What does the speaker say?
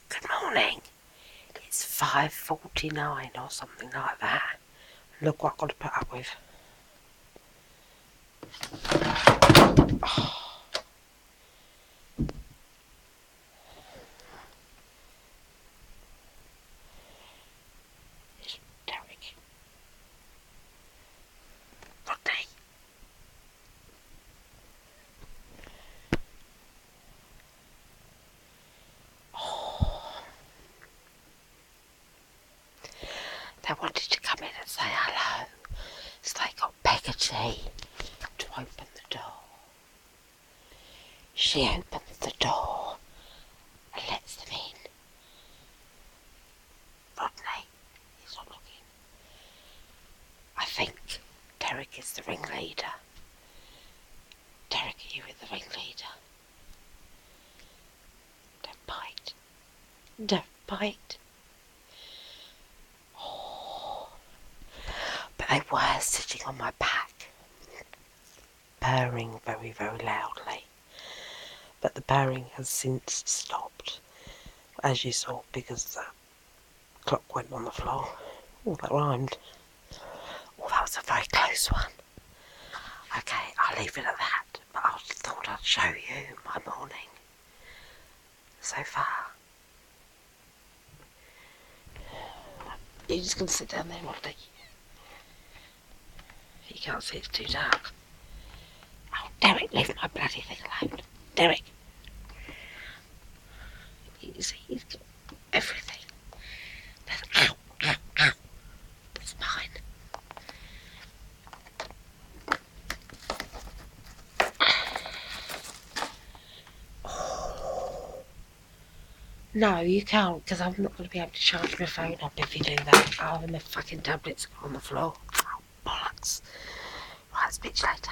Good morning. It's 5:49 or something like that. Look what I've got to put up with. Oh. It's Derek. Rodney. Oh. They wanted to come in and say hello, so they got Peggotty to open the door. She opens the door and lets them in. Rodney is not looking. I think Derek is the ringleader. Derek, are you the ringleader? Don't bite. Don't bite. Oh. But they were sitting on my back, purring very, very loudly. But the purring has since stopped, as you saw, because the clock went on the floor. Oh, that rhymed. Oh, that was a very close one. Okay, I'll leave it at that, but I thought I'd show you my morning so far. You're just going to sit down there, Rodney. You can't see, it's too dark. Oh, Derek, leave my bloody thing alone. Derek. You see, he's got everything. Ow, ow, ow. That's mine. Oh. No, you can't, because I'm not going to be able to charge my phone up if you do that. Oh, and my fucking tablet's on the floor. Oh, bollocks. Right, speak later.